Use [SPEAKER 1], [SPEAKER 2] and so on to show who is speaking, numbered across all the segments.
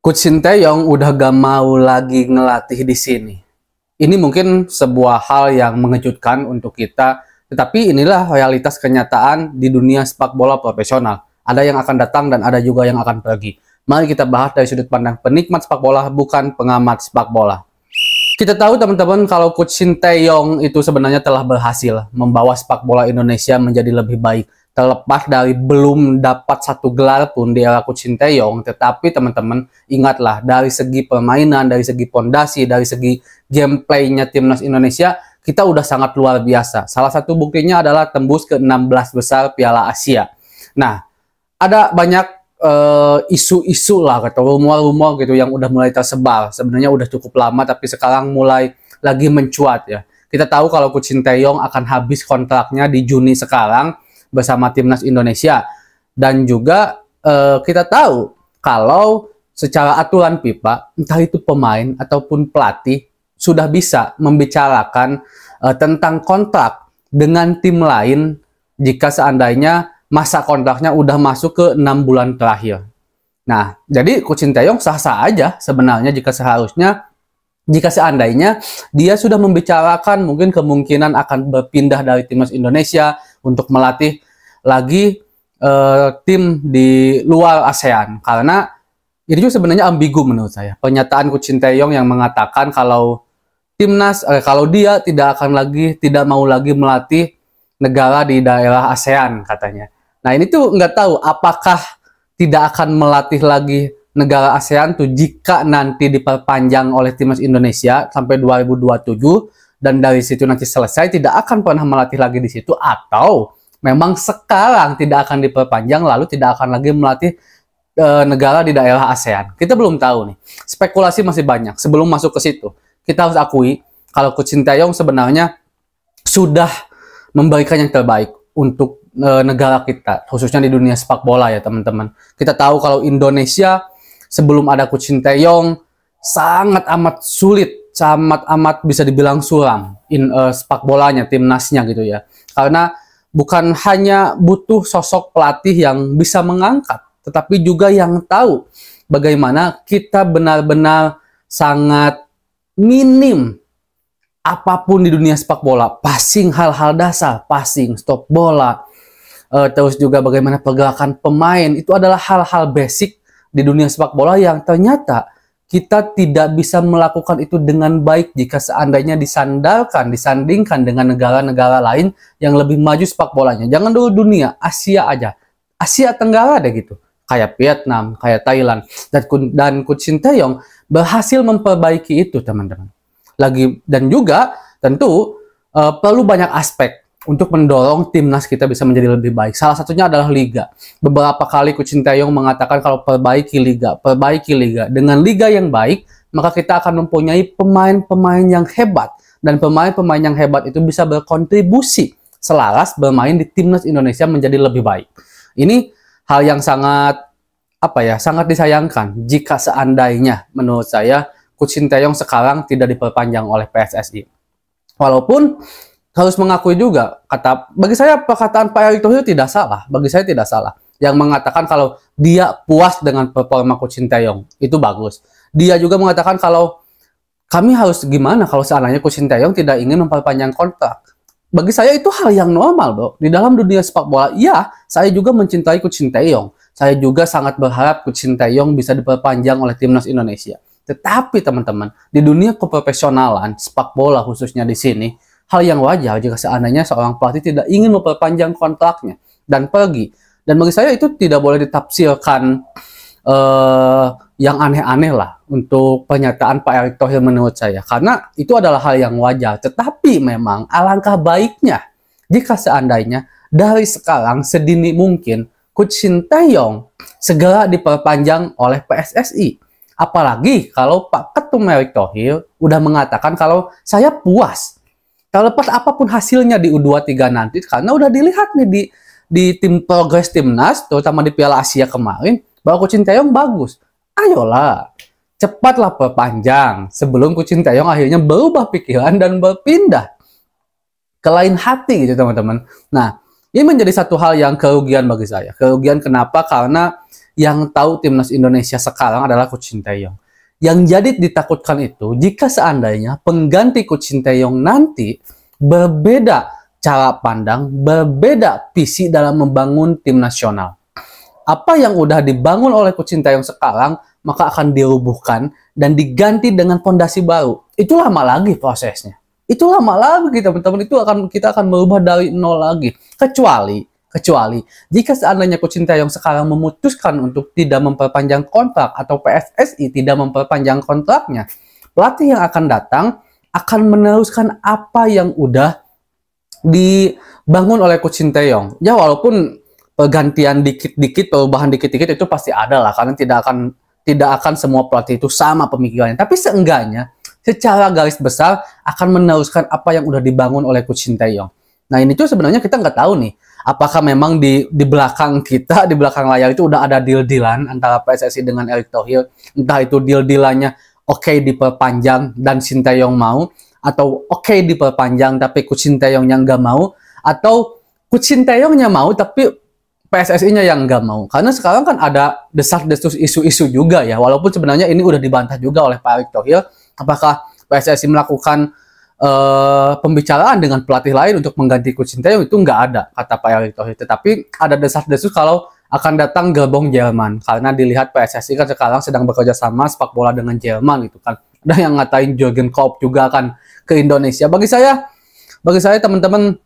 [SPEAKER 1] Coach Sinteyong udah gak mau lagi ngelatih di sini. Ini mungkin sebuah hal yang mengejutkan untuk kita, tetapi inilah realitas kenyataan di dunia sepak bola profesional. Ada yang akan datang dan ada juga yang akan pergi. Mari kita bahas dari sudut pandang penikmat sepak bola, bukan pengamat sepak bola. Kita tahu teman-teman kalau Coach Sinteyong itu sebenarnya telah berhasil membawa sepak bola Indonesia menjadi lebih baik. Terlepas dari belum dapat satu gelar pun di era Coach Sinteyong, tetapi teman-teman ingatlah dari segi permainan, dari segi pondasi, dari segi gameplaynya timnas Indonesia, kita udah sangat luar biasa. Salah satu buktinya adalah tembus ke 16 besar Piala Asia. Nah, ada banyak isu-isu lah atau rumor-rumor gitu yang udah mulai tersebar. Sebenarnya udah cukup lama tapi sekarang mulai lagi mencuat ya. Kita tahu kalau Coach Sinteyong akan habis kontraknya di Juni sekarang bersama timnas Indonesia, dan juga kita tahu kalau secara aturan FIFA entah itu pemain ataupun pelatih sudah bisa membicarakan tentang kontrak dengan tim lain jika seandainya masa kontraknya udah masuk ke 6 bulan terakhir. Nah, jadi Coach Sinteyong sah-sah aja sebenarnya jika seandainya dia sudah membicarakan mungkin kemungkinan akan berpindah dari timnas Indonesia untuk melatih lagi tim di luar ASEAN. Karena ini juga sebenarnya ambigu menurut saya. Pernyataan Coach Sinteyong yang mengatakan kalau timnas, kalau dia tidak mau lagi melatih negara di daerah ASEAN katanya. Nah ini tuh nggak tahu apakah tidak akan melatih lagi negara ASEAN tuh jika nanti diperpanjang oleh timnas Indonesia sampai 2027 dan dari situ nanti selesai tidak akan pernah melatih lagi di situ, atau memang sekarang tidak akan diperpanjang lalu tidak akan lagi melatih negara di daerah ASEAN. Kita belum tahu nih. Spekulasi masih banyak. Sebelum masuk ke situ, kita harus akui kalau Coach Sinteyong sebenarnya sudah memberikan yang terbaik untuk negara kita, khususnya di dunia sepak bola ya teman-teman. Kita tahu kalau Indonesia sebelum ada Coach Sinteyong sangat amat sulit, sangat amat bisa dibilang suram sepak bolanya, timnasnya gitu ya. Karena bukan hanya butuh sosok pelatih yang bisa mengangkat, tetapi juga yang tahu bagaimana kita benar-benar sangat minim apapun di dunia sepak bola. Passing, hal-hal dasar, passing, stop bola, terus juga bagaimana pergerakan pemain, itu adalah hal-hal basic di dunia sepak bola yang ternyata kita tidak bisa melakukan itu dengan baik jika seandainya disandingkan dengan negara-negara lain yang lebih maju sepak bolanya. Jangan dulu dunia, Asia aja. Asia Tenggara deh gitu. Kayak Vietnam, kayak Thailand. Dan Coach Sinteyong berhasil memperbaiki itu teman-teman. Dan juga tentu perlu banyak aspek untuk mendorong timnas kita bisa menjadi lebih baik. Salah satunya adalah liga. Beberapa kali Coach Sinteyong mengatakan kalau perbaiki liga. Dengan liga yang baik, maka kita akan mempunyai pemain-pemain yang hebat. Dan pemain-pemain yang hebat itu bisa berkontribusi selaras bermain di timnas Indonesia menjadi lebih baik. Ini hal yang sangat sangat disayangkan jika seandainya menurut saya Coach Sinteyong sekarang tidak diperpanjang oleh PSSI. Walaupun harus mengakui juga, bagi saya perkataan Pak Erick Thohir tidak salah. Bagi saya tidak salah. Yang mengatakan kalau dia puas dengan performa Coach Sinteyong, itu bagus. Dia juga mengatakan kalau kami harus gimana kalau seandainya Coach Sinteyong tidak ingin memperpanjang kontrak. Bagi saya itu hal yang normal, bro. Di dalam dunia sepak bola, ya, saya juga mencintai Coach Sinteyong. Saya juga sangat berharap Coach Sinteyong bisa diperpanjang oleh timnas Indonesia. Tetapi teman-teman, di dunia keprofesionalan sepak bola khususnya di sini, hal yang wajar jika seandainya seorang pelatih tidak ingin memperpanjang kontraknya dan pergi. Dan bagi saya itu tidak boleh ditafsirkan yang aneh-aneh lah untuk pernyataan Pak Erick Thohir menurut saya. Karena itu adalah hal yang wajar. Tetapi memang alangkah baiknya jika seandainya dari sekarang sedini mungkin Coach Sinteyong segera diperpanjang oleh PSSI. Apalagi kalau Pak Ketum Erick Thohir udah mengatakan kalau saya puas. Terlepas apapun hasilnya di U23 nanti, karena udah dilihat nih di tim progres timnas, terutama di Piala Asia kemarin, bahwa Coach Sinteyong bagus. Ayolah, cepatlah perpanjang sebelum Coach Sinteyong akhirnya berubah pikiran dan berpindah ke lain hati gitu teman-teman. Nah, ini menjadi satu hal yang kerugian bagi saya. Kerugian kenapa? Karena yang tahu timnas Indonesia sekarang adalah Coach Sinteyong. Yang jadi ditakutkan itu jika seandainya pengganti Coach Sinteyong nanti berbeda cara pandang, berbeda visi dalam membangun tim nasional. Apa yang udah dibangun oleh Coach Sinteyong sekarang maka akan dirubuhkan dan diganti dengan fondasi baru. Itu lama lagi prosesnya. Itu lama lagi teman-teman, kita akan merubah dari nol lagi. Kecuali jika seandainya Coach Sinteyong sekarang memutuskan untuk tidak memperpanjang kontrak atau PSSI tidak memperpanjang kontraknya, pelatih yang akan datang akan meneruskan apa yang udah dibangun oleh Coach Sinteyong. Ya walaupun pergantian dikit-dikit, perubahan dikit-dikit itu pasti ada lah, karena tidak akan semua pelatih itu sama pemikirannya. Tapi seenggaknya secara garis besar akan meneruskan apa yang udah dibangun oleh Coach Sinteyong. Nah ini tuh sebenarnya kita nggak tahu nih, apakah memang di belakang kita, di belakang layar itu udah ada deal-dealan antara PSSI dengan Erick Thohir. Entah itu deal-dealannya oke diperpanjang dan Sinteyong mau, atau oke diperpanjang tapi Coach Sinteyongnya nggak mau, atau Coach Sinteyongnya mau tapi PSSI-nya yang nggak mau. Karena sekarang kan ada desas-desus isu-isu juga ya, walaupun sebenarnya ini udah dibantah juga oleh Pak Erick Thohir. Apakah PSSI melakukan pembicaraan dengan pelatih lain untuk mengganti Coach Sinteyong? Itu nggak ada, kata Pak Erick Thohir. Tetapi ada desas-desus kalau akan datang gerbong Jerman, karena dilihat PSSI kan sekarang sedang bekerja sama sepak bola dengan Jerman gitu kan. Ada yang ngatain Jurgen Klopp juga akan ke Indonesia. Bagi saya teman-teman,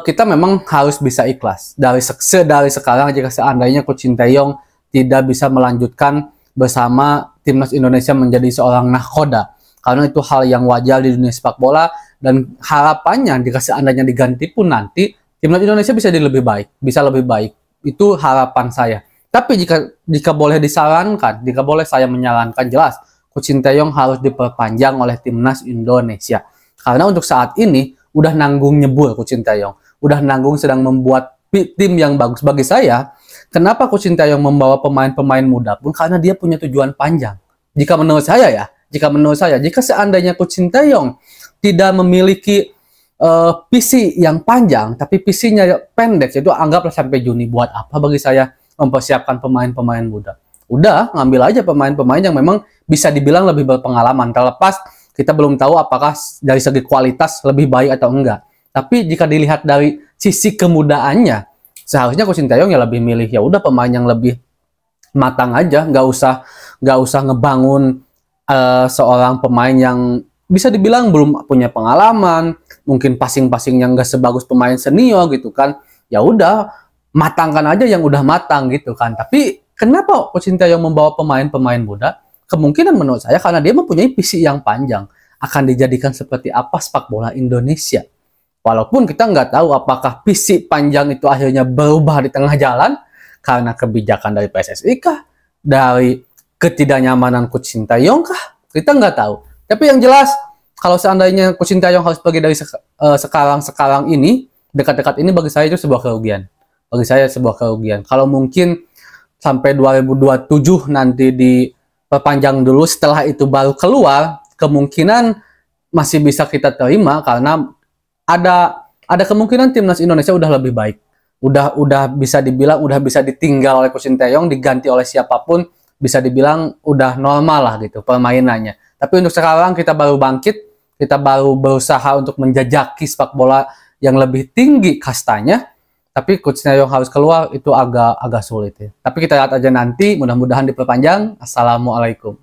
[SPEAKER 1] kita memang harus bisa ikhlas dari sekarang jika seandainya Coach Sinteyong tidak bisa melanjutkan bersama timnas Indonesia menjadi seorang nahkoda, karena itu hal yang wajar di dunia sepak bola, dan harapannya jika seandainya diganti pun nanti timnas Indonesia bisa lebih baik, itu harapan saya. Tapi jika boleh disarankan, jika boleh saya menyarankan, jelas Coach Sinteyong harus diperpanjang oleh timnas Indonesia, karena untuk saat ini udah nanggung nyebur Coach Sinteyong, udah nanggung sedang membuat tim yang bagus. Bagi saya, kenapa Coach Sinteyong membawa pemain-pemain muda pun karena dia punya tujuan panjang. Jika menurut saya, jika seandainya Coach Sinteyong tidak memiliki visi yang panjang, tapi visinya pendek, itu anggaplah sampai Juni. Buat apa bagi saya mempersiapkan pemain-pemain muda? Udah, ngambil aja pemain-pemain yang memang bisa dibilang lebih berpengalaman, terlepas kita belum tahu apakah dari segi kualitas lebih baik atau enggak. Tapi jika dilihat dari sisi kemudaannya, seharusnya Coach Sinteyong ya lebih milih ya udah pemain yang lebih matang aja, nggak usah ngebangun seorang pemain yang bisa dibilang belum punya pengalaman, mungkin passing-passingnya nggak sebagus pemain senior gitu kan. Ya udah, matangkan aja yang udah matang gitu kan. Tapi kenapa Coach Sinteyong membawa pemain-pemain muda? Kemungkinan menurut saya karena dia mempunyai visi yang panjang, akan dijadikan seperti apa sepak bola Indonesia. Walaupun kita nggak tahu apakah visi panjang itu akhirnya berubah di tengah jalan karena kebijakan dari PSSI kah, dari ketidaknyamanan Coach Sinteyong kah, kita nggak tahu. Tapi yang jelas, kalau seandainya Coach Sinteyong harus pergi dari sekarang ini, dekat-dekat ini, bagi saya itu sebuah kerugian. Bagi saya sebuah kerugian. Kalau mungkin sampai 2027 nanti diperpanjang dulu, setelah itu baru keluar, kemungkinan masih bisa kita terima karena ada kemungkinan timnas Indonesia udah lebih baik. Udah bisa dibilang udah bisa ditinggal oleh Coach Sinteyong, diganti oleh siapapun, bisa dibilang udah normal lah gitu permainannya. Tapi untuk sekarang kita baru bangkit, kita baru berusaha untuk menjajaki sepak bola yang lebih tinggi kastanya. Tapi Coach Sinteyong harus keluar itu agak sulit ya. Tapi kita lihat aja nanti, mudah-mudahan diperpanjang. Assalamualaikum.